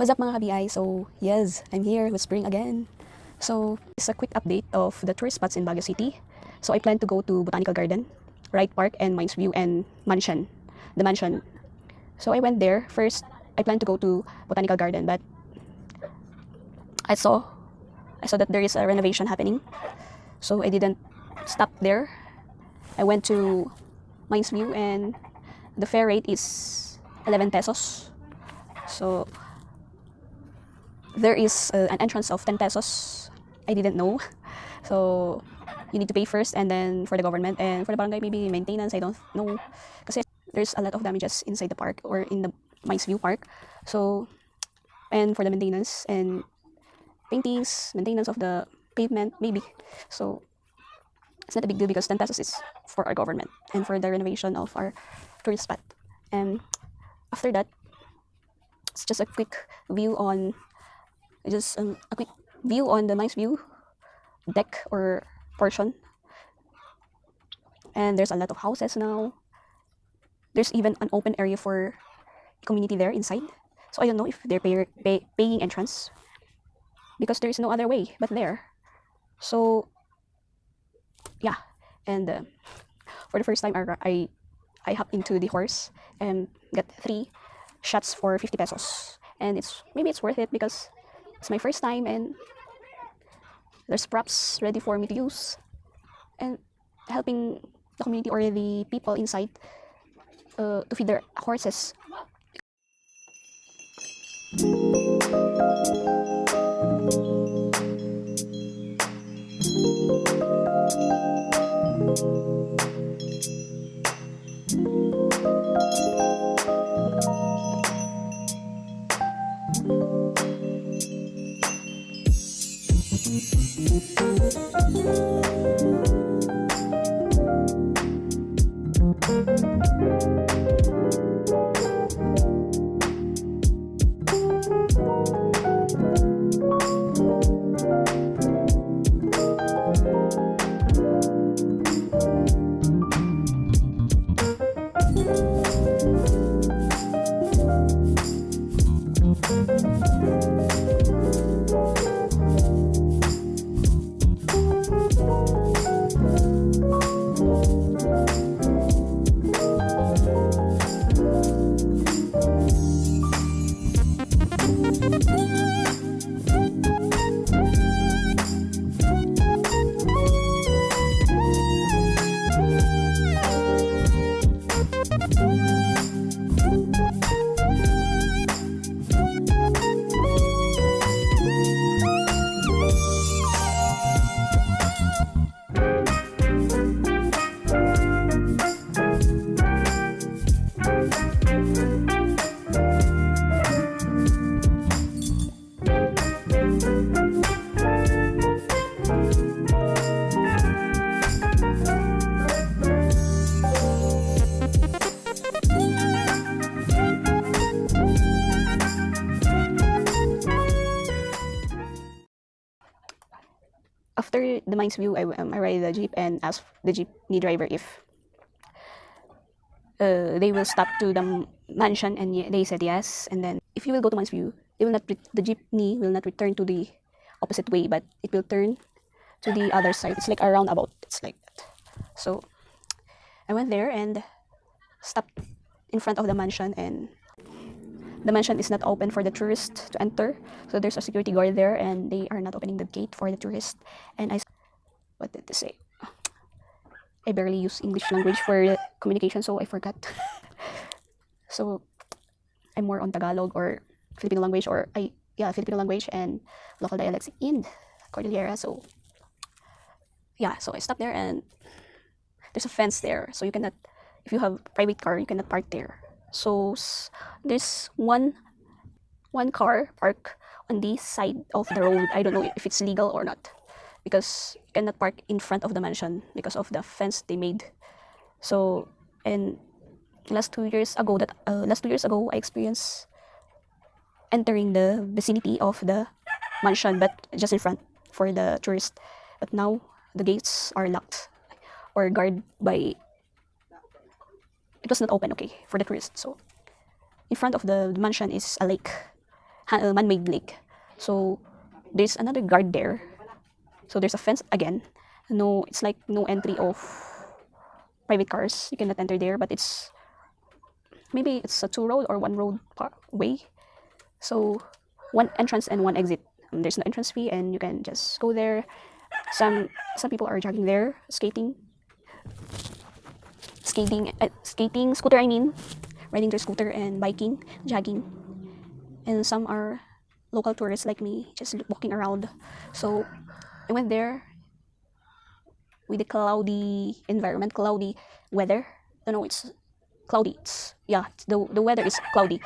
What's up mga kabiay? So yes, I'm here with spring again. So it's a quick update of the tourist spots in Baguio City. So I plan to go to Botanical Garden, Wright Park and Mines View and Mansion, the mansion. So I went there. First, I planned to go to Botanical Garden, but I saw that there is a renovation happening. So I didn't stop there. I went to Mines View and the fare rate is 11 pesos. So there is an entrance of 10 pesos. I didn't know. So you need to pay first and then for the government and for the barangay maybe maintenance, I don't know. Kasi there's a lot of damages inside the park or in the Mines View Park. So, and for the maintenance and paintings, maintenance of the pavement maybe. So it's not a big deal because 10 pesos is for our government and for the renovation of our tourist spot. And after that, it's just a quick view on the Mines View deck or portion. And there's a lot of houses now. There's even an open area for community there inside. So I don't know if they're paying entrance because there is no other way but there. So yeah, and for the first time I hopped into the horse and got 3 shots for 50 pesos. And maybe it's worth it because it's my first time and there's props ready for me to use and helping the community or the people inside to feed their horses. After the Mines View, I ride the jeep and ask the jeepney driver if they will stop to the mansion, and they said yes. And then if you will go to Mines View, the jeepney will not return to the opposite way, but it will turn to the other side. It's like a roundabout. It's like that. So I went there and stopped in front of the mansion, and the mansion is not open for the tourist to enter. So there's a security guard there and they are not opening the gate for the tourist. And what did they say? I barely use English language for communication, so I forgot. So I'm more on Tagalog or Filipino language Filipino language and local dialects in Cordillera. So yeah, so I stopped there and there's a fence there. So you cannot, if you have private car, you cannot park there. So there's one car park on the side of the road. I don't know if it's legal or not because you cannot park in front of the mansion because of the fence they made. So, and last 2 years ago, I experienced entering the vicinity of the mansion, but just in front for the tourist. But now the gates are locked or guarded by. It was not open, okay, for the tourists. So in front of the mansion is a lake, man-made lake. So there's another guard there. So there's a fence again. No, it's like no entry of private cars. You cannot enter there, but it's maybe it's a two road or one road way. So one entrance and one exit. There's no entrance fee, and you can just go there. Some people are jogging there, skating, scooter. I mean, riding their scooter and biking, jogging, and some are local tourists like me, just walking around. So I went there with the cloudy environment, cloudy weather. No, it's cloudy. The weather is cloudy.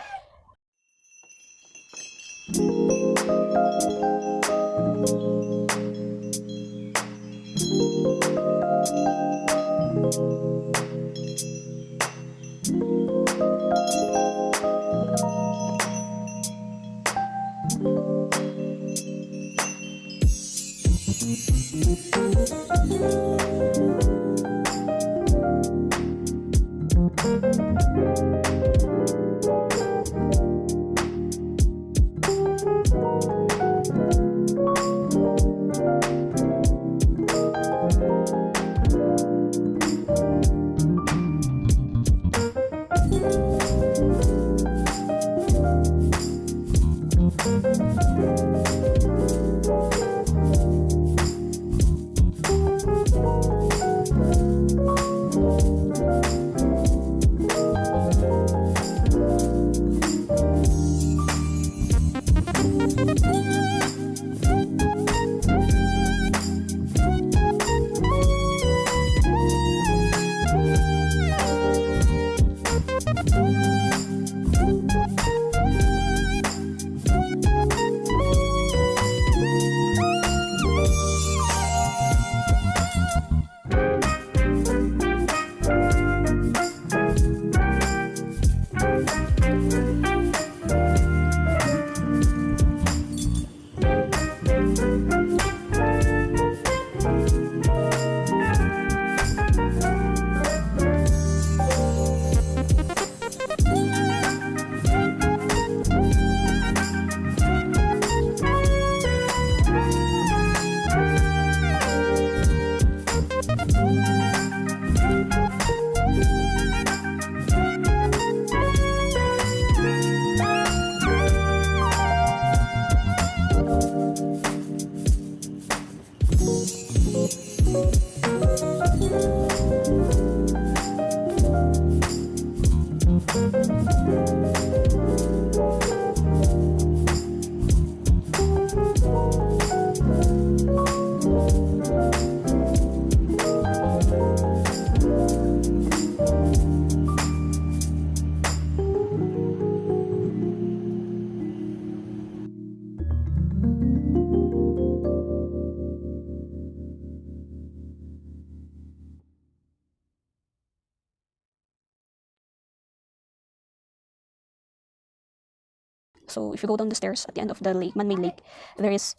So if you go down the stairs at the end of the lake, man-made lake, there is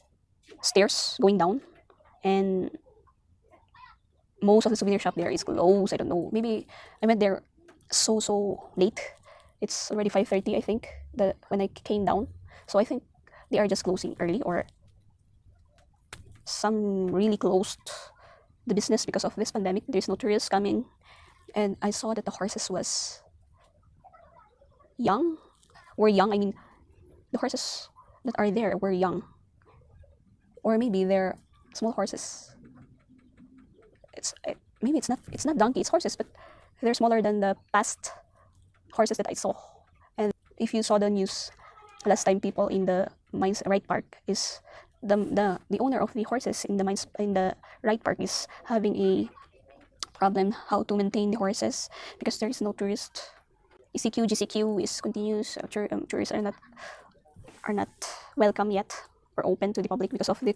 stairs going down, and most of the souvenir shop there is closed. I don't know. Maybe I went there so late. It's already 5:30, I think, when I came down. So I think they are just closing early, or some really closed the business because of this pandemic. There's no tourists coming, and I saw that the horses was young. Were young. I mean, the horses that are there were young, or maybe they're small horses. Maybe it's not donkey, it's horses, but they're smaller than the past horses that I saw. And if you saw the news last time, people in the mines right park is the owner of the horses in the mines in the right park is having a problem how to maintain the horses because there is no tourist. ECQ, GCQ is continuous. Tourists are not welcome yet or open to the public because of the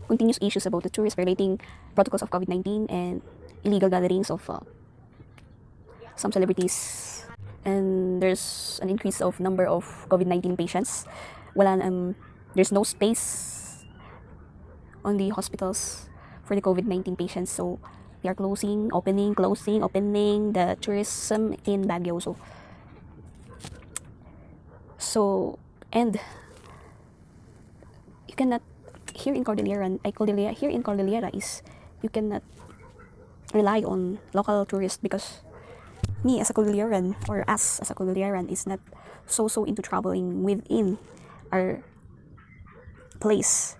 continuous issues about the tourists violating protocols of COVID-19 and illegal gatherings of some celebrities. And there's an increase of number of COVID-19 patients. There's no space on the hospitals for the COVID-19 patients, so they are closing, opening, the tourism in Baguio. And you cannot, here in Cordillera is, you cannot rely on local tourists, because me as a Cordilleran, or us as a Cordilleran, is not so into traveling within our place.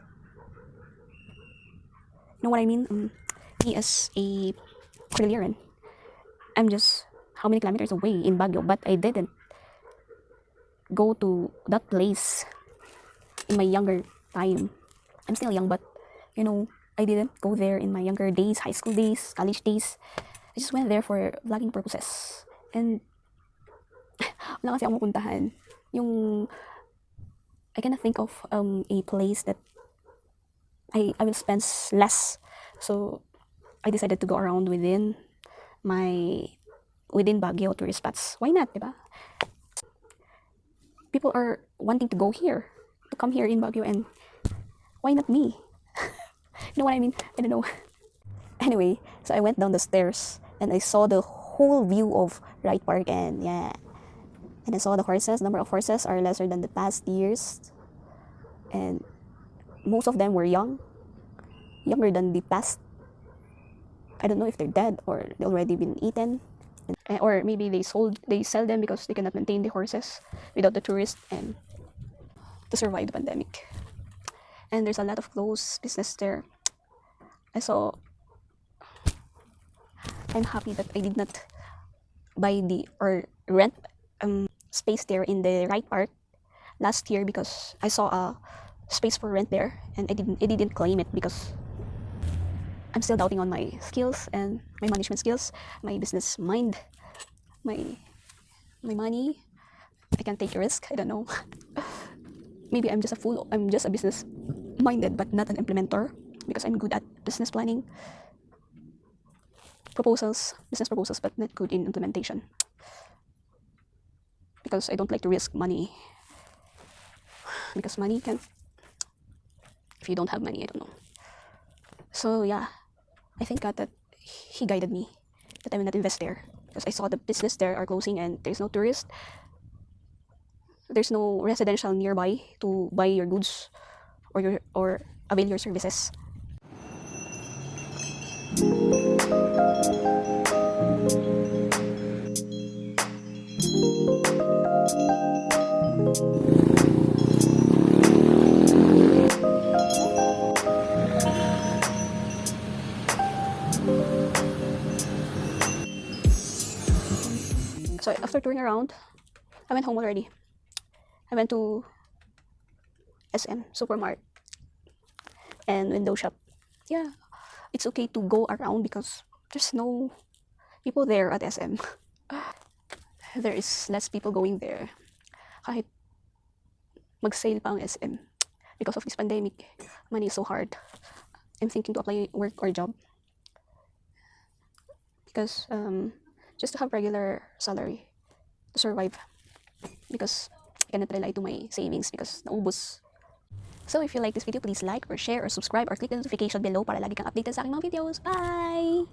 You know what I mean? Me as a Cordilleran, I'm just how many kilometers away in Baguio, but I didn't go to that place in my younger time. I'm still young, but you know, I didn't go there in my younger days, high school days, college days. I just went there for vlogging purposes. And wala kasi akong mapuntahan. Yung, I cannot think of a place that I will spend less. So, I decided to go around within Baguio tourist spots. Why not, diba? People are wanting to come here in Baguio, and why not me? You know what I mean? I don't know. Anyway, so I went down the stairs and I saw the whole view of Wright Park, and yeah. And I saw the horses. Number of horses are lesser than the past years. And most of them were younger than the past. I don't know if they're dead or they already been eaten. Or maybe they sell them because they cannot maintain the horses without the tourists and to survive the pandemic. And there's a lot of clothes business there. I'm happy that I did not buy or rent space there in the Wright Park last year, because I saw a space for rent there and I didn't claim it because I'm still doubting on my skills and my management skills, my business mind, my money. I can take a risk. I don't know. Maybe I'm just a fool. I'm just a business minded but not an implementer, because I'm good at business planning, business proposals, but not good in implementation, because I don't like to risk money, because money can, if you don't have money, I don't know. So yeah, I thank God that He guided me, that I will not invest there, because I saw the business there are closing and there's no tourist, there's no residential nearby to buy your goods or avail your services. So after touring around, I went home already. I went to SM, Supermart, and window shop. Yeah, it's okay to go around because there's no people there at SM. There is less people going there. Kahit mag-sale pa ang SM. Because of this pandemic, money is so hard. I'm thinking to apply work or job. Because just to have regular salary to survive. Because I cannot rely to my savings because naubos. So if you like this video, please like or share or subscribe or click the notification below para lagi kang updated sa aking mga videos. Bye!